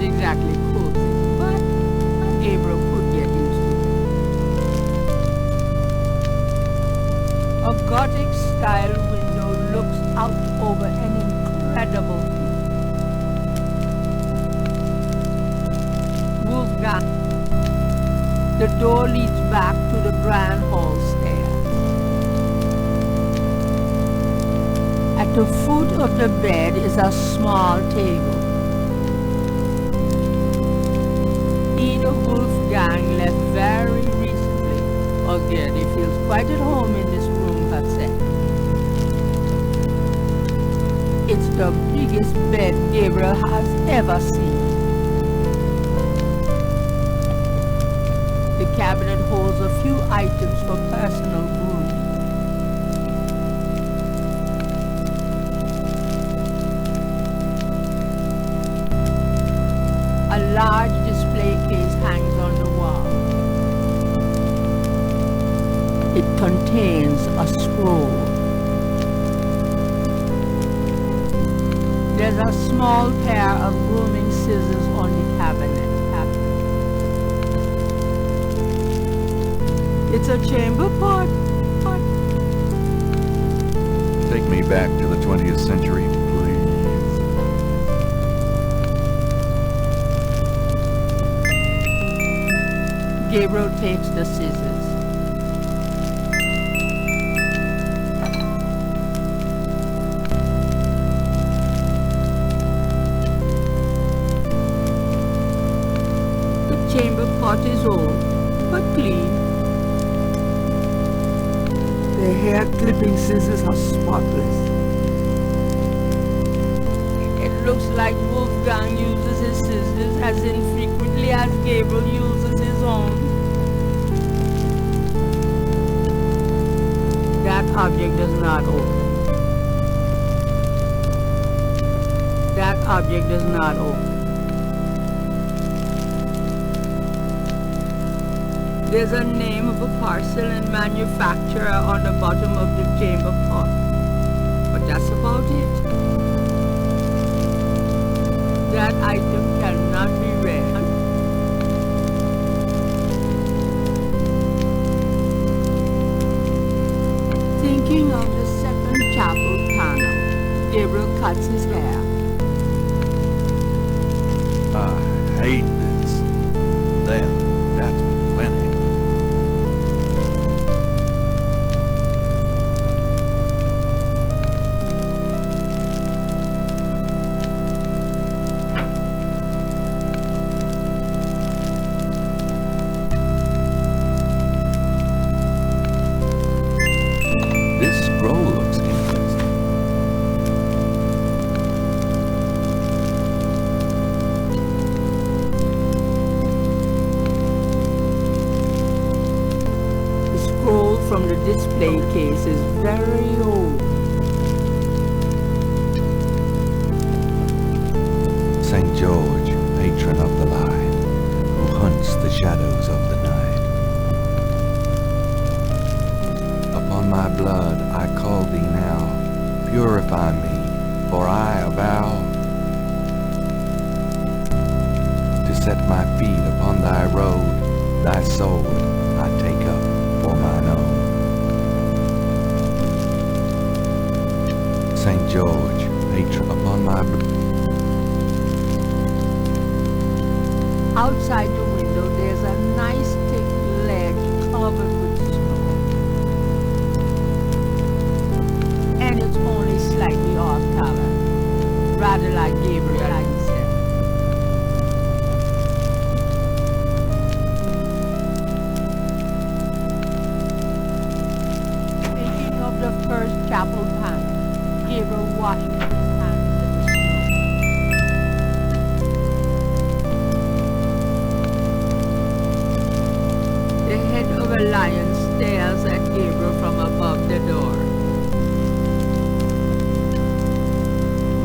exactly cozy, but Gabriel could get used to it. A Gothic style window looks out over an incredible view. Wolfganga. The door leads back to the grand hall stairs. At the foot of the bed is a small table. Either Wolfgang left very recently, or Gertie feels quite at home in this room herself. It's the biggest bed Gabriel has ever seen. The cabinet holds a few items for personal grooming. A large display case hangs on the wall. It contains a scroll. There's a small pair of grooming scissors on the cabinet. It's a chamber pot. Take me back to the 20th century, please. Gabriel takes the scissors. The chamber pot is old, but clean. The hair clipping scissors are spotless. It looks like Wolfgang uses his scissors as infrequently as Gabriel uses his own. That object does not open. That object does not open. There's a name of a porcelain manufacturer on the bottom of the chamber pot. But that's about it. That item cannot be read. Thinking of the second chapel panel, Gabriel cuts his hair. I hate this. There, that's plenty. This scroll looks interesting. The scroll from the display case is very old. St. George, patron of the light, who hunts the shadows of the night. Upon my blood I call thee now, purify me, for I avow to set my feet upon thy road, thy sword I take up for mine own. St. George, patron upon my blood. Outside the window, there's a nice thick ledge covered with snow. And it's only slightly off color, rather like Gabriel himself. Thinking of the first chapel panel, Gabriel washes his hands in the snow. The head of a lion stares at Gabriel from above the door.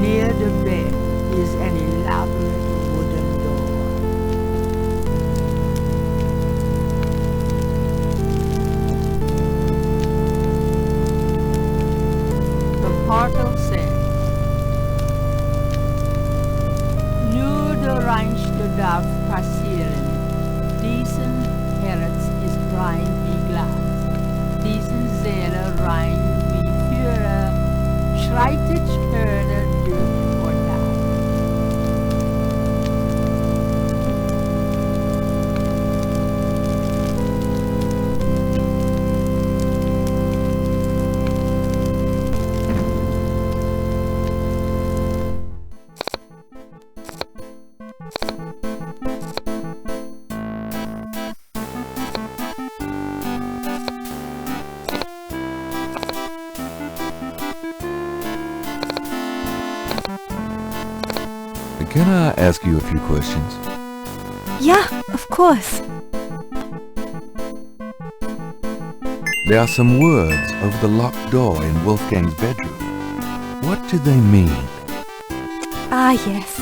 Near the bed is an elaborate wooden door. The portal says, "Nur der Rheinstraße Can I ask you a few questions? Yeah, of course. There are some words over the locked door in Wolfgang's bedroom. What do they mean? Ah, yes.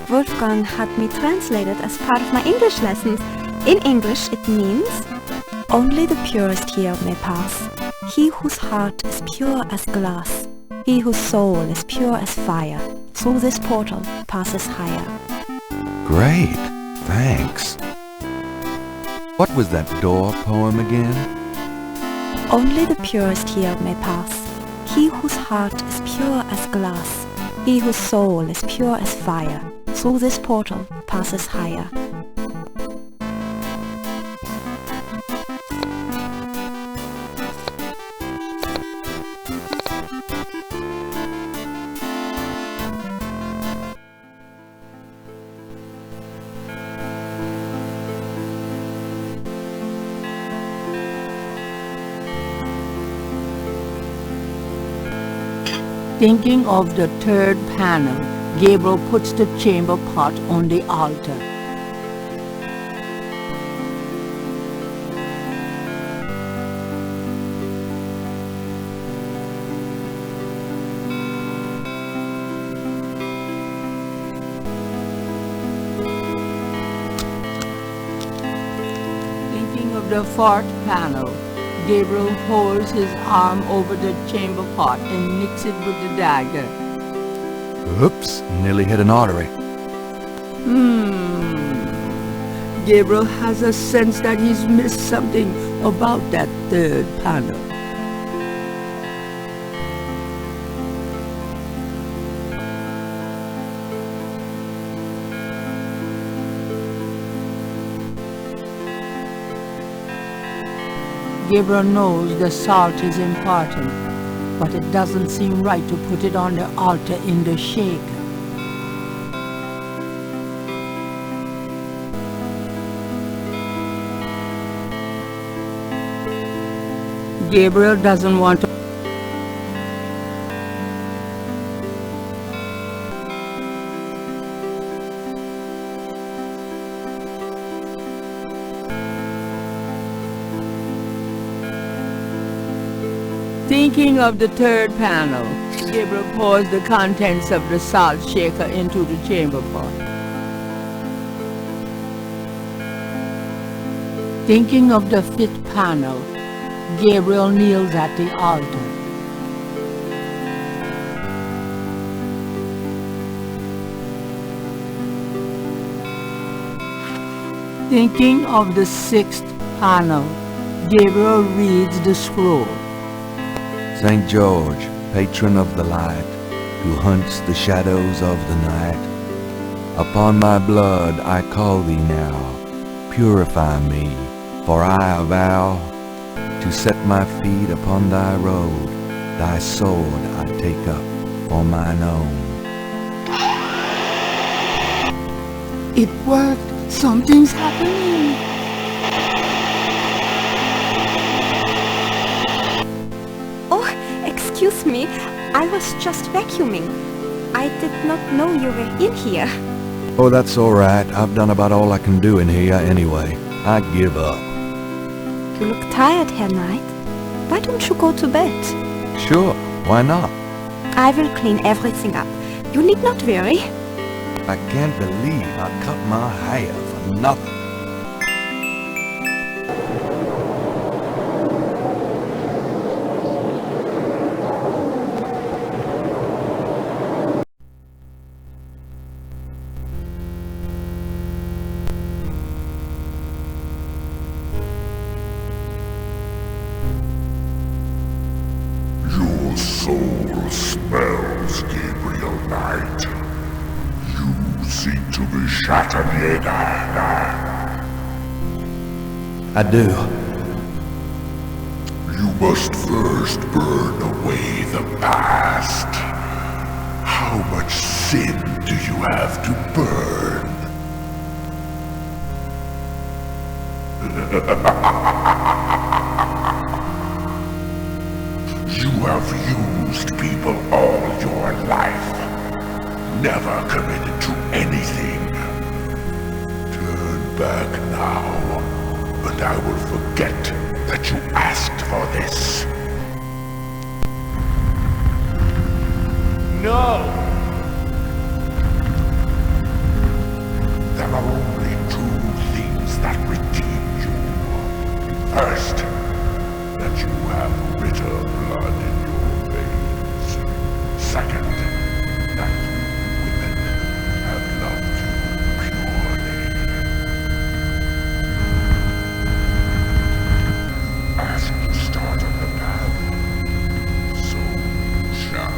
Wolfgang had me translated as part of my English lessons. In English it means, only the purest here may pass. He whose heart is pure as glass. He whose soul is pure as fire. Through this portal passes higher. Great, thanks. What was that door poem again? Only the purest here may pass. He whose heart is pure as glass. He whose soul is pure as fire. Through this portal passes higher. Thinking of the third panel, Gabriel puts the chamber pot on the altar. Thinking of the fourth panel, Gabriel holds his arm over the chamber pot and nicks it with the dagger. Oops, nearly hit an artery. Gabriel has a sense that he's missed something about that third panel. Gabriel knows the salt is important, but it doesn't seem right to put it on the altar in the shaker. Gabriel doesn't want to Thinking of the third panel, Gabriel pours the contents of the salt shaker into the chamber pot. Thinking of the fifth panel, Gabriel kneels at the altar. Thinking of the sixth panel, Gabriel reads the scroll. St. George, patron of the light, who hunts the shadows of the night, upon my blood I call thee now, purify me, for I vow to set my feet upon thy road, thy sword I take up for mine own. It worked! Something's happening! Oh, excuse me. I was just vacuuming. I did not know you were in here. Oh, that's all right. I've done about all I can do in here anyway. I give up. You look tired, Herr Knight. Why don't you go to bed? Sure, why not? I will clean everything up. You need not worry. I can't believe I cut my hair for nothing. Your soul smells, Gabriel Knight. You seek to be shattered. I do. You must first burn away the past. How much sin do you have to burn? You have used people all your life. never committed to anything. Turn back now, and I will forget that you asked for this. No! There are only two things that redeem you. First, that you have bitter blood in your veins. Second, that women have loved you purely. Ask to start on the path, so you shall.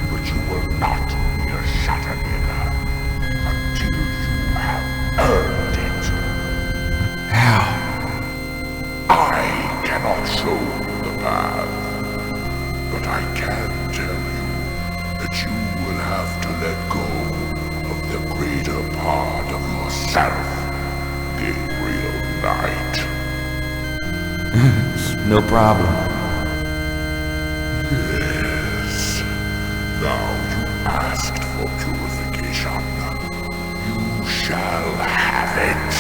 But you will not be a Chattanooga until you have earned it. How? I cannot show the path, but I can tell you that you will have to let go of the greater part of yourself, Gabriel Knight. No problem. Yes. Now you asked for purification. You shall have it.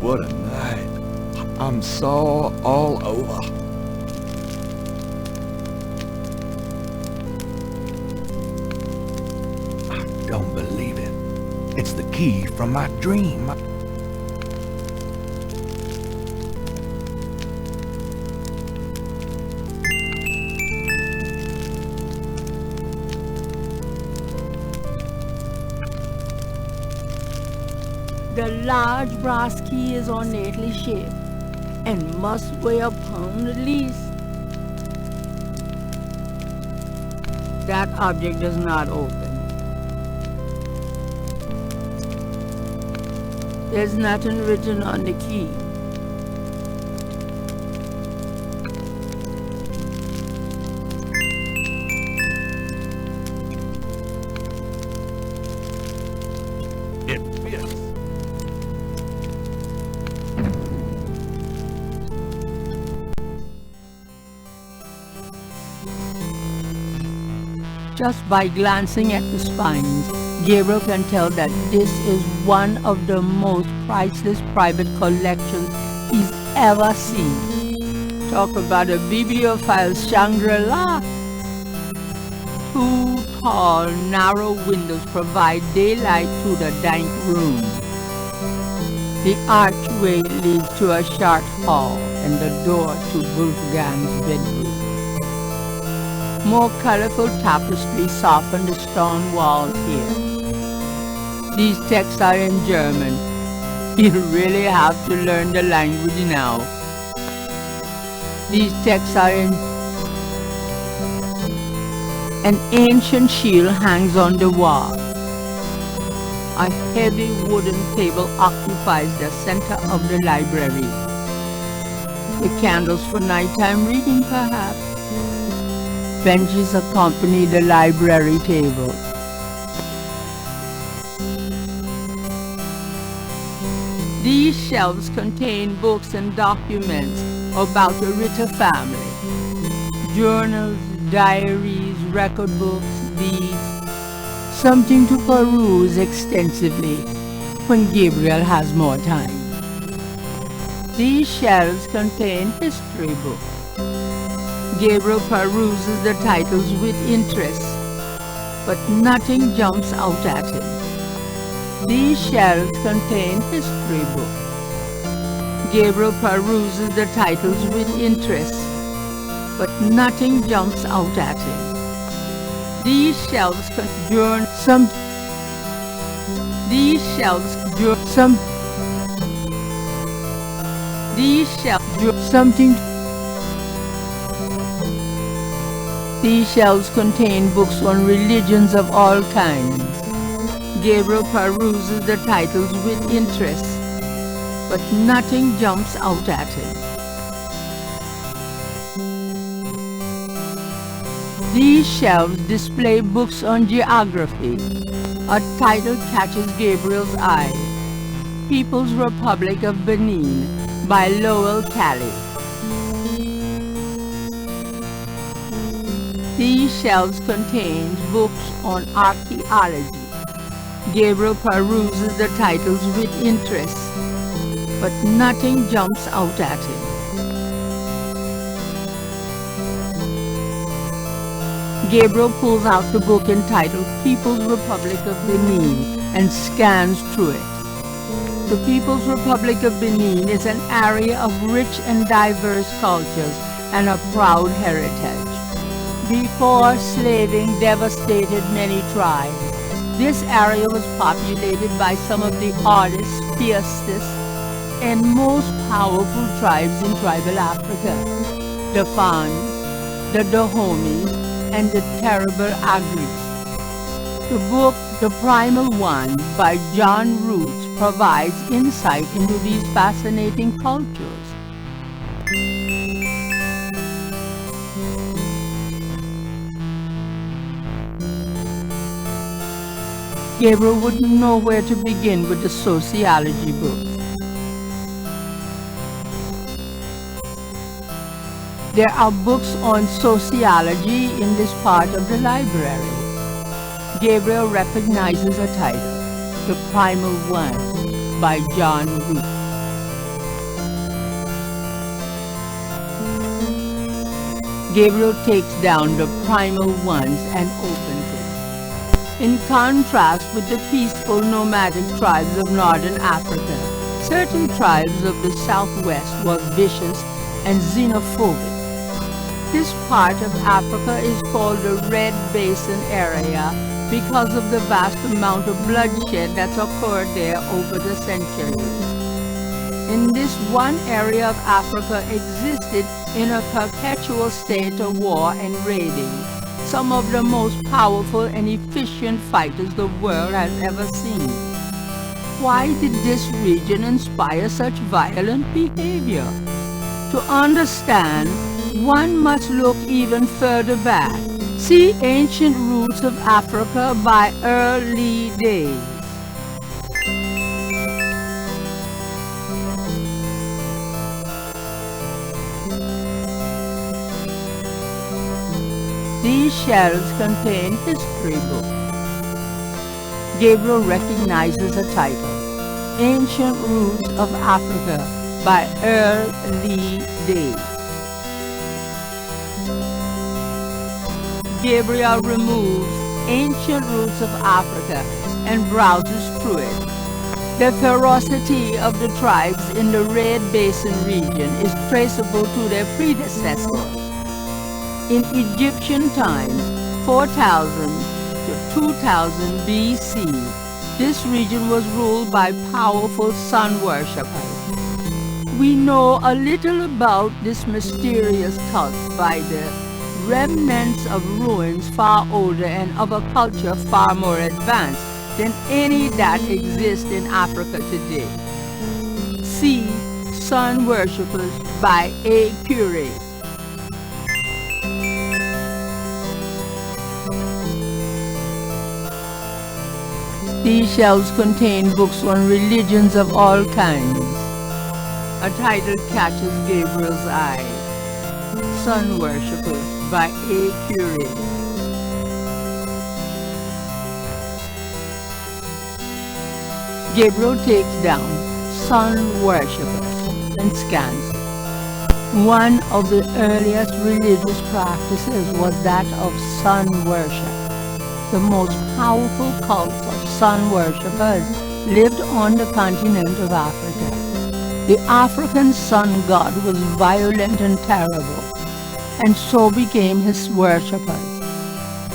What a night. I'm sore all over. I don't believe it. It's the key from my dream. The large brass key is ornately shaped and must weigh a pound at least. That object does not open. There's nothing written on the key. It fits. Just by glancing at the spines, Gabriel can tell that this is one of the most priceless private collections he's ever seen. Talk about a bibliophile Shangri-La. Two tall, narrow windows provide daylight through the dank room. The archway leads to a short hall and the door to Wolfgang's bedroom. More colorful tapestries soften the stone walls here. These texts are in German. You really have to learn the language now. These texts are in... An ancient shield hangs on the wall. A heavy wooden table occupies the center of the library. The candles for nighttime reading, perhaps. Benches accompany the library table. These shelves contain books and documents about the Ritter family. Journals, diaries, record books, deeds. Something to peruse extensively when Gabriel has more time. These shelves contain history books. Gabriel peruses the titles with interest, but nothing jumps out at him. These shelves contain history books. Gabriel peruses the titles with interest, but nothing jumps out at him. These shelves conjure some. These shelves conjure some. These shelves conjure something. These shelves contain books on religions of all kinds. Gabriel peruses the titles with interest, but nothing jumps out at him. These shelves display books on geography. A title catches Gabriel's eye: People's Republic of Benin by Lowell Cali. These shelves contain books on archaeology. Gabriel peruses the titles with interest, but nothing jumps out at him. Gabriel pulls out the book entitled People's Republic of Benin and scans through it. The People's Republic of Benin is an area of rich and diverse cultures and a proud heritage. Before slaving devastated many tribes, this area was populated by some of the hardest, fiercest, and most powerful tribes in tribal Africa: the Fans, the Dahomis, and the terrible Agris. The book, The Primal One, by John Roots, provides insight into these fascinating cultures. Gabriel wouldn't know where to begin with the sociology book. There are books on sociology in this part of the library. Gabriel recognizes a title: The Primal One by John Root. Gabriel takes down The Primal Ones and opens it. In contrast with the peaceful nomadic tribes of northern Africa, certain tribes of the southwest were vicious and xenophobic. This part of Africa is called the Red Basin area because of the vast amount of bloodshed that's occurred there over the centuries. In this one area of Africa existed in a perpetual state of war and raiding some of the most powerful and efficient fighters the world has ever seen. Why did this region inspire such violent behavior? To understand, one must look even further back. See Ancient Roots of Africa by Early Days. These shelves contain history books. Gabriel recognizes a title: Ancient Roots of Africa by Early Days. Gabriel removes Ancient Roots of Africa and browses through it. The ferocity of the tribes in the Red Basin region is traceable to their predecessors. In Egyptian times, 4000 to 2000 BC, this region was ruled by powerful sun worshippers. We know a little about this mysterious cult by the remnants of ruins far older and of a culture far more advanced than any that exists in Africa today. See Sun Worshippers by A. Curate. These shelves contain books on religions of all kinds. A title catches Gabriel's eye: Sun Worshippers by A. Curate. Gabriel takes down Sun Worshippers and scans it. One of the earliest religious practices was that of sun worship. The most powerful cults of sun worshippers lived on the continent of Africa. The African sun god was violent and terrible, and so became his worshippers.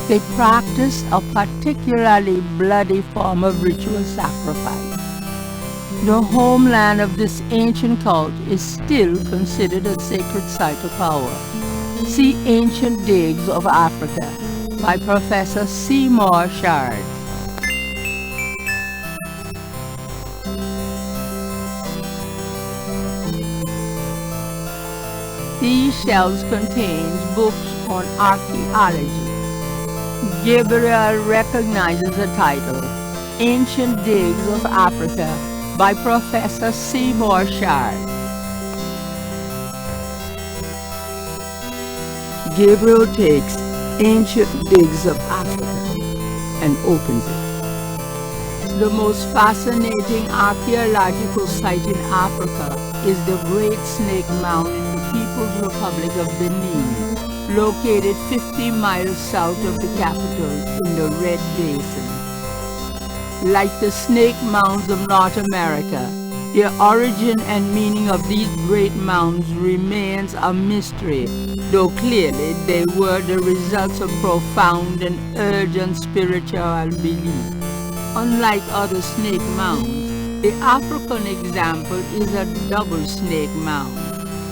They practiced a particularly bloody form of ritual sacrifice. The homeland of this ancient cult is still considered a sacred site of power. See Ancient Digs of Africa by Professor Seymour Shards. These shelves contain books on archaeology. Gabriel recognizes the title, Ancient Digs of Africa by Professor Seymour Shards. Gabriel takes Ancient Digs of Africa and opens it. The most fascinating archaeological site in Africa is the Great Snake Mound in the People's Republic of Benin, located 50 miles south of the capital in the Red Basin. Like the snake mounds of North America, the origin and meaning of these great mounds remains a mystery, though clearly they were the results of profound and urgent spiritual belief. Unlike other snake mounds, the African example is a double snake mound,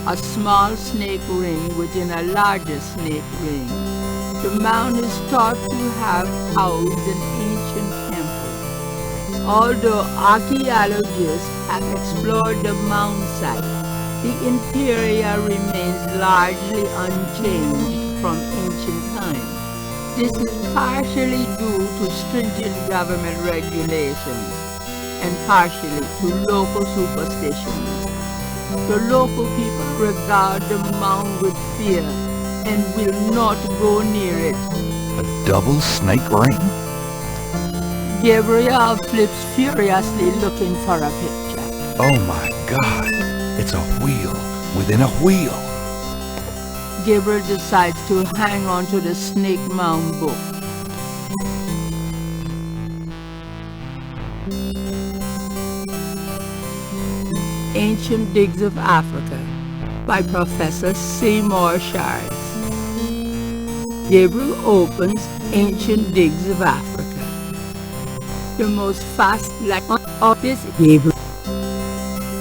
a small snake ring within a larger snake ring. The mound is thought to have housed an ancient temple. Although archaeologists have explored the mound site, the interior remains largely unchanged from ancient times. This is partially due to stringent government regulations and partially to local superstitions. The local people regard the mound with fear and will not go near it. A double snake ring? Gabriel flips furiously looking for a picture. Oh my God, it's a wheel within a wheel. Gabriel decides to hang on to the Snake Mound book. Ancient Digs of Africa by Professor Seymour Shards. Gabriel opens Ancient Digs of Africa. The most fascinating of this Gabriel,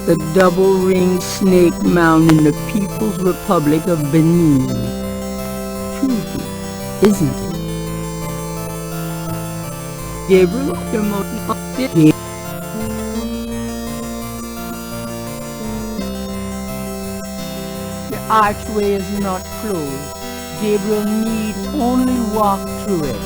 the double-ringed snake mound in the People's Republic of Benin. Creepy, isn't it? Gabriel, the most The archway is not closed. Gabriel need only walk through it.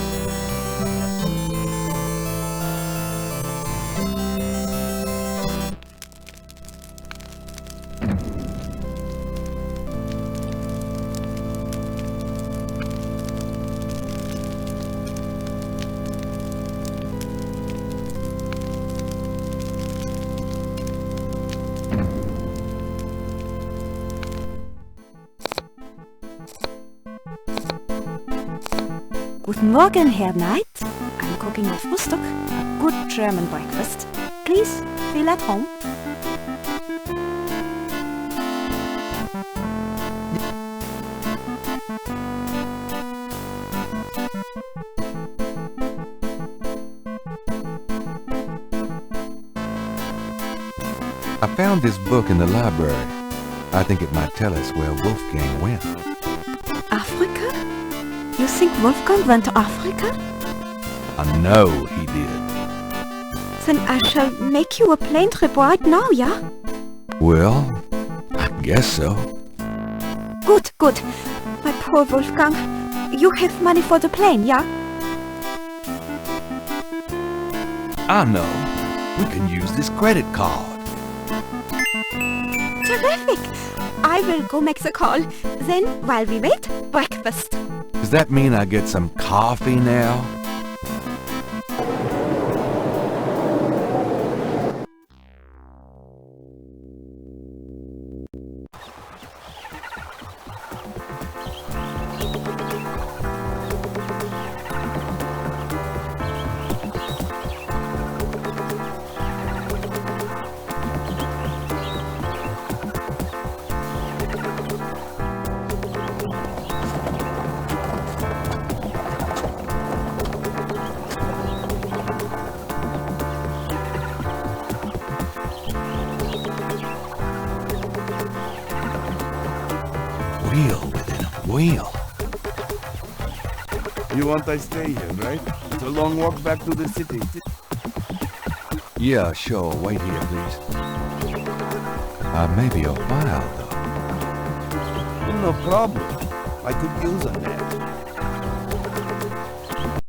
Guten Morgen, Herr Knight. I'm cooking your Frühstück, a good German breakfast. Please, feel at home. I found this book in the library. I think it might tell us where Wolfgang went. Africa? You think Wolfgang went to Africa? I know he did. Then I shall make you a plane trip right now, yeah? Well, I guess so. Good, good. My poor Wolfgang. You have money for the plane, yeah? I know. We can use this credit card. Terrific! I will go make the call. Then, while we wait, breakfast. Does that mean I get some coffee now? wheel within a wheel. You want I stay here, right? It's a long walk back to the city. Yeah, sure. Wait here, please. Maybe a while, though. No problem. I could use a nap.